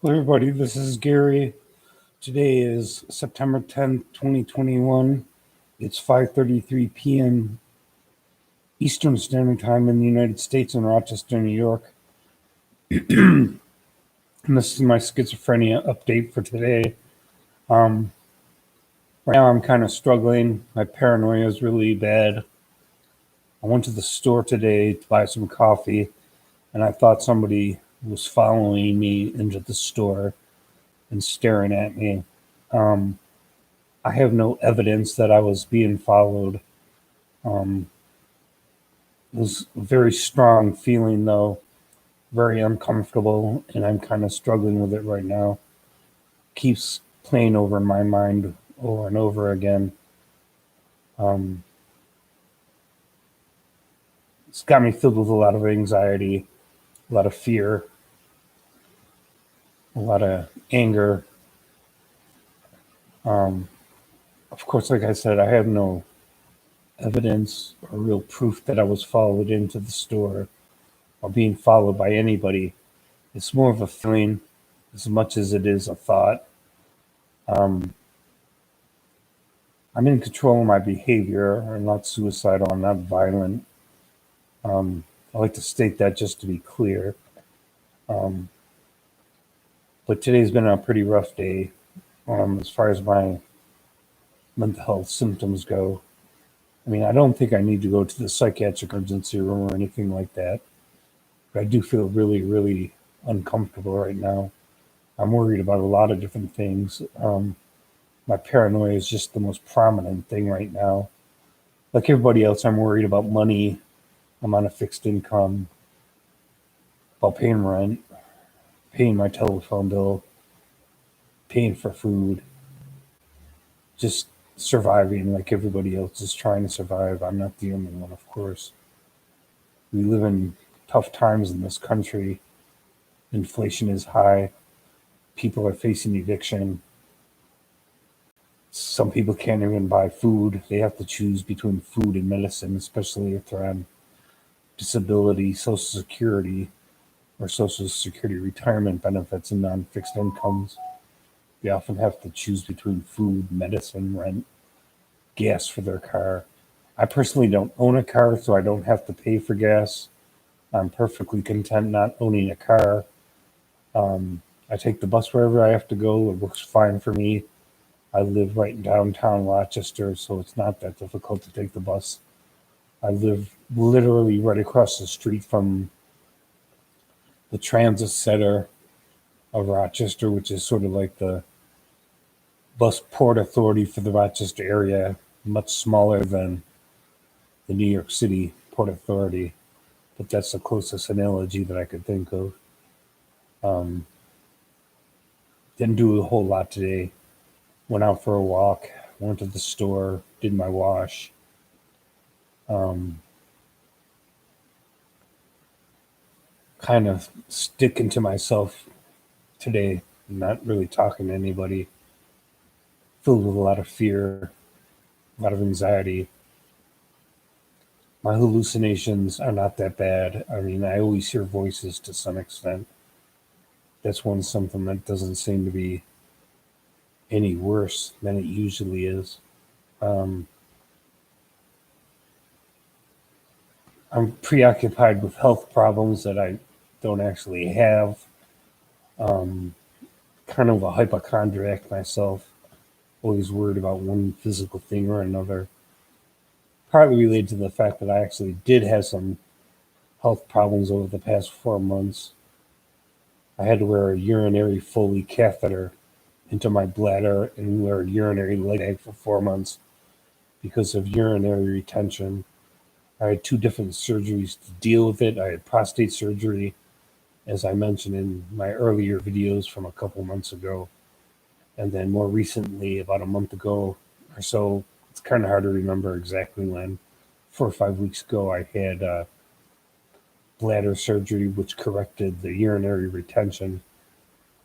Hello, everybody. This is Gary. Today is September 10th, 2021. It's 5:33 p.m. Eastern Standard Time in the United States in Rochester, New York. And this is my schizophrenia update for today. Right now, I'm kind of struggling. My paranoia is really bad. I went to the store today to buy some coffee, and I thought somebody was following me into the store and staring at me. Um, I have no evidence that I was being followed. Um, it was a very strong feeling, though, very uncomfortable, and I'm kind of struggling with it right now. Keeps playing over in my mind over and over again. Um, it's got me filled with a lot of anxiety, a lot of fear, a lot of anger. Um, of course, like I said, I have no evidence or real proof that I was followed into the store or being followed by anybody. It's more of a feeling as much as it is a thought. Um, I'm in control of my behavior. I'm not suicidal. I'm not violent. I like to state that just to be clear. Um, but today's been a pretty rough day as far as my mental health symptoms go. I mean, I don't think I need to go to the psychiatric emergency room or anything like that. But I do feel really, really uncomfortable right now. I'm worried about a lot of different things. My paranoia is just the most prominent thing right now. Like everybody else, I'm worried about money. I'm on a fixed income, about paying rent, paying my telephone bill, paying for food, just surviving like everybody else is trying to survive. I'm not the only one, of course. We live in tough times in this country. Inflation is high. People are facing eviction. Some people can't even buy food. They have to choose between food and medicine, especially if they're on disability, Social Security, or Social Security retirement benefits and non fixed incomes. They often have to choose between food, medicine, rent, gas for their car. I personally don't own a car, so I don't have to pay for gas. I'm perfectly content not owning a car. I take the bus wherever I have to go. It works fine for me. I live right in downtown Rochester, so it's not that difficult to take the bus. I live literally right across the street from the transit center of Rochester, which is sort of like the bus port authority for the Rochester area, much smaller than the New York City Port Authority, but that's the closest analogy that I could think of. Um, didn't do a whole lot today. Went out for a walk, went to the store, did my wash. Um, kind of sticking to myself today, not really talking to anybody, filled with a lot of fear, a lot of anxiety. My hallucinations are not that bad. I mean, I always hear voices to some extent. That's one something that doesn't seem to be any worse than it usually is. Um, I'm preoccupied with health problems that I don't actually have. Um, kind of a hypochondriac myself, always worried about one physical thing or another. Partly related to the fact that I actually did have some health problems over the past 4 months. I had to wear a urinary Foley catheter into my bladder and wear a urinary leg bag for 4 months because of urinary retention. I had two different surgeries to deal with it. I had prostate surgery, as I mentioned in my earlier videos from a couple months ago. And then more recently, about a month ago or so, it's kind of hard to remember exactly when, 4 or 5 weeks ago, I had bladder surgery, which corrected the urinary retention.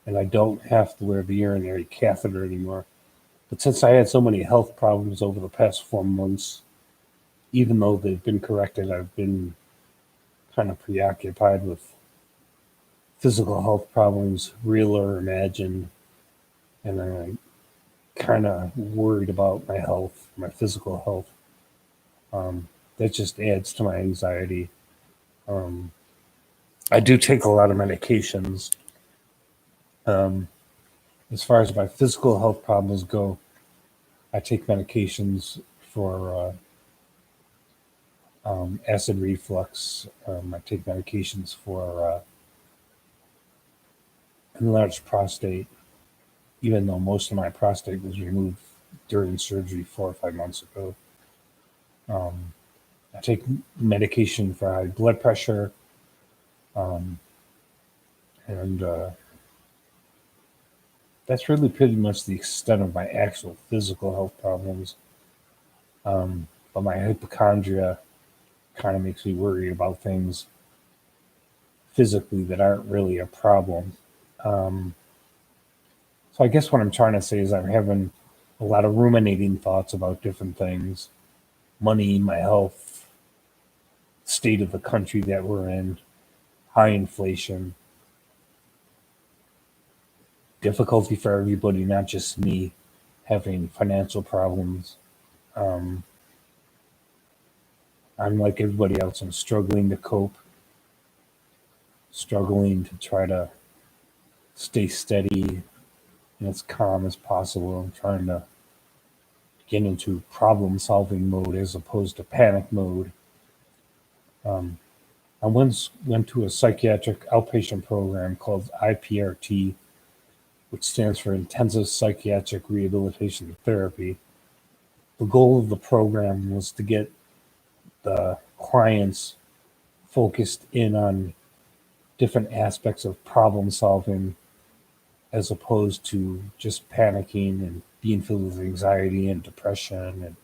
And I don't have to wear the urinary catheter anymore. But since I had so many health problems over the past 4 months, even though they've been corrected, I've been kind of preoccupied with physical health problems, real or imagined, and I'm kind of worried about my health, my physical health. That just adds to my anxiety. Um, I do take a lot of medications. Um, as far as my physical health problems go, I take medications for acid reflux. I take medications for enlarged prostate, even though most of my prostate was removed during surgery 4 or 5 months ago. Um, I take medication for high blood pressure, um, and that's really pretty much the extent of my actual physical health problems. But my hypochondria kind of makes me worry about things physically that aren't really a problem. Um, so I guess what I'm trying to say is I'm having a lot of ruminating thoughts about different things: money, my health, state of the country that we're in, high inflation, difficulty for everybody, not just me, having financial problems. Um, I'm like everybody else. I'm struggling to cope, struggling to try to stay steady and as calm as possible. I'm trying to get into problem solving mode as opposed to panic mode. Um, I once went to a psychiatric outpatient program called IPRT, which stands for Intensive Psychiatric Rehabilitation Therapy. The goal of the program was to get the clients focused in on different aspects of problem solving as opposed to just panicking and being filled with anxiety and depression and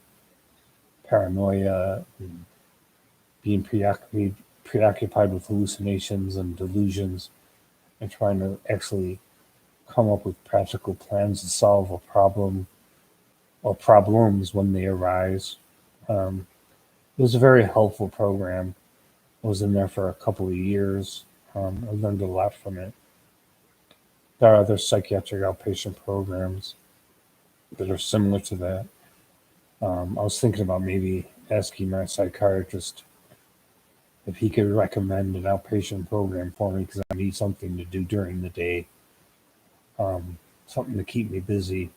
paranoia and being preoccupied with hallucinations and delusions, and trying to actually come up with practical plans to solve a problem or problems when they arise. Um, it was a very helpful program. I was in there for a couple of years. I learned a lot from it. There are other psychiatric outpatient programs that are similar to that. I was thinking about maybe asking my psychiatrist if he could recommend an outpatient program for me because I need something to do during the day, something to keep me busy,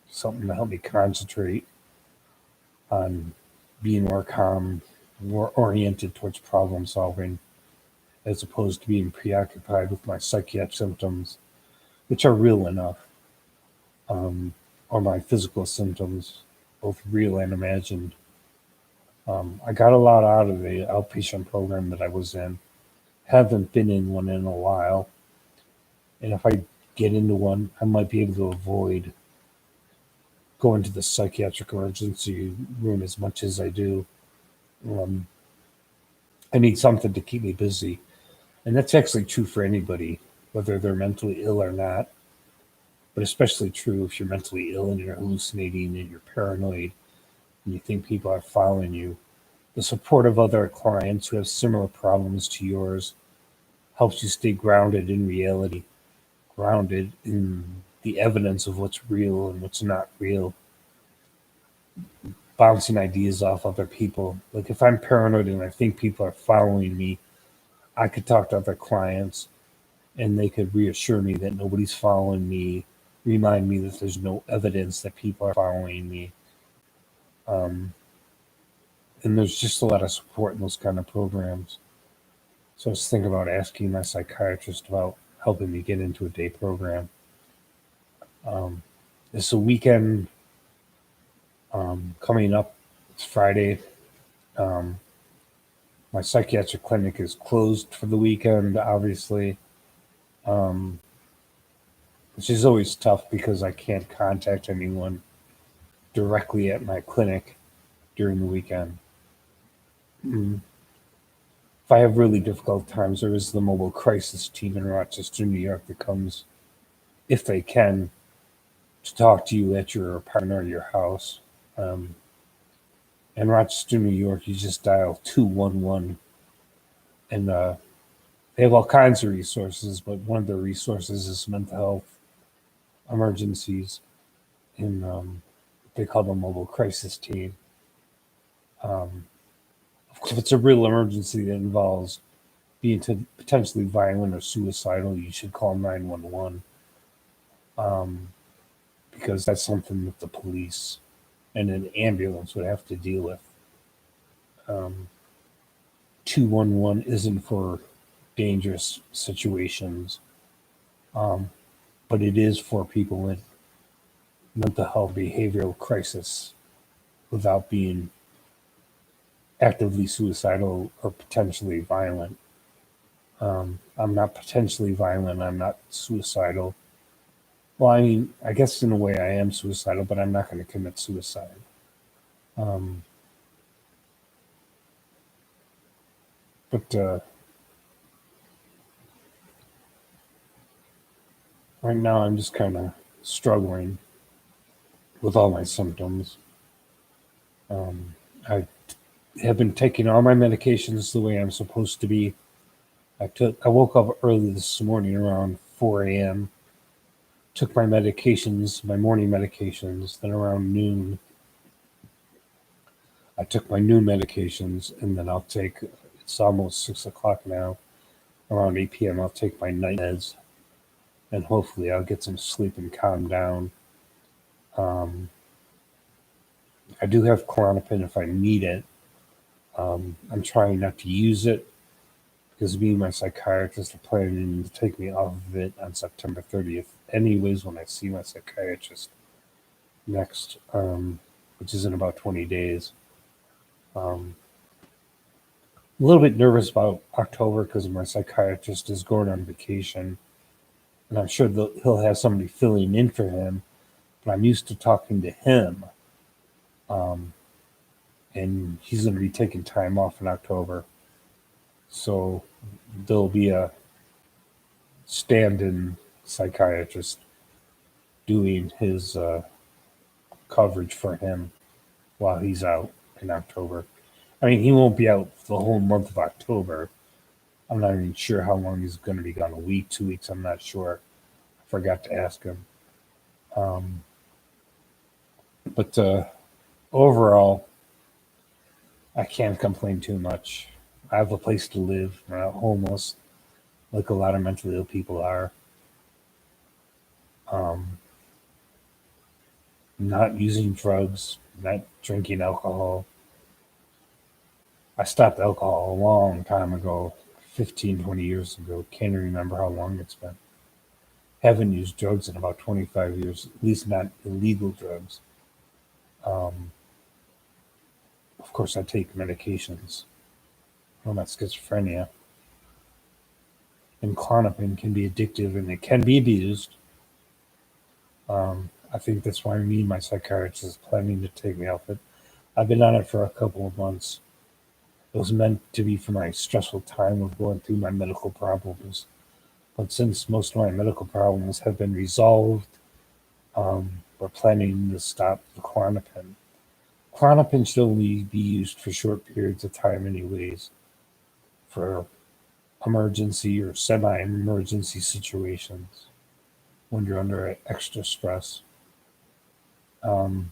something to help me concentrate on being more calm, more oriented towards problem solving, as opposed to being preoccupied with my psychiatric symptoms, which are real enough, um, or my physical symptoms, both real and imagined. I got a lot out of the outpatient program that I was in. Haven't been in one in a while, and if I get into one, I might be able to avoid going to the psychiatric emergency room as much as I do. Um, I need something to keep me busy, and that's actually true for anybody, whether they're mentally ill or not. But especially true if you're mentally ill and you're hallucinating and you're paranoid and you think people are following you. The support of other clients who have similar problems to yours helps you stay grounded in reality, grounded in the evidence of what's real and what's not real, bouncing ideas off other people. Like if I'm paranoid and I think people are following me, I could talk to other clients and they could reassure me that nobody's following me, remind me that there's no evidence that people are following me. Um, and there's just a lot of support in those kind of programs. So I was thinking about asking my psychiatrist about helping me get into a day program. Um, it's a weekend coming up. It's Friday. Um, my psychiatric clinic is closed for the weekend, obviously, um, which is always tough because I can't contact anyone directly at my clinic during the weekend. Mm. If I have really difficult times, there is the mobile crisis team in Rochester, New York that comes, if they can, to talk to you at your apartment or your house. Um, in Rochester, New York, you just dial 211 and They have all kinds of resources, but one of the resources is mental health emergencies, and they call them mobile crisis team. Um, of course, if it's a real emergency that involves being potentially violent or suicidal, you should call 911, um, because that's something that the police and an ambulance would have to deal with. Um, 211 isn't for dangerous situations, um, but it is for people in mental health behavioral crisis without being actively suicidal or potentially violent. I'm not potentially violent. I'm not suicidal. Well, I mean, I guess in a way I am suicidal, but I'm not going to commit suicide. Um, but right now I'm just kind of struggling with all my symptoms. I have been taking all my medications the way I'm supposed to be. I woke up early this morning around 4 a.m. Took my medications, my morning medications. Then around noon, I took my new medications, and then I'll take. It's almost 6 o'clock now. Around 8 p.m., I'll take my night meds, and hopefully, I'll get some sleep and calm down. Um, I do have Klonopin if I need it. I'm trying not to use it because me and my psychiatrist are planning to take me off of it on September 30th. Anyways, when I see my psychiatrist next, which is in about 20 days. Um, a little bit nervous about October because my psychiatrist is going on vacation, and I'm sure he'll have somebody filling in for him. But I'm used to talking to him, um, and he's going to be taking time off in October, so there'll be a stand-in psychiatrist doing his coverage for him while he's out in October. I mean, he won't be out the whole month of October. I'm not even sure how long he's going to be gone. A week, 2 weeks. I'm not sure. I forgot to ask him. Um, but overall, I can't complain too much. I have a place to live. I'm not homeless like a lot of mentally ill people are. Um, not using drugs, not drinking alcohol. I stopped alcohol a long time ago, 15, 20 years ago. Can't even remember how long it's been. Haven't used drugs in about 25 years, at least not illegal drugs. Um, of course, I take medications. I'm not schizophrenia. And Klonopin can be addictive and it can be abused. I think that's why me and my psychiatrist is planning to take me off it. I've been on it for a couple of months. It was meant to be for my stressful time of going through my medical problems. But since most of my medical problems have been resolved, we're planning to stop the Klonopin. Klonopin should only be used for short periods of time, anyways, for emergency or semi emergency situations when you're under extra stress. Um,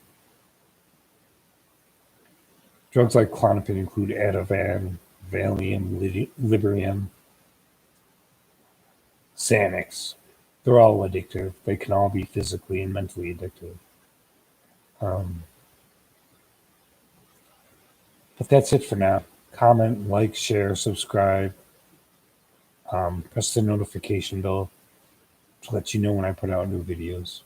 Drugs like Klonopin include Ativan, Valium, Librium, Xanax. They're all addictive. They can all be physically and mentally addictive. Um, but that's it for now. Comment, like, share, subscribe. Press the notification bell to let you know when I put out new videos.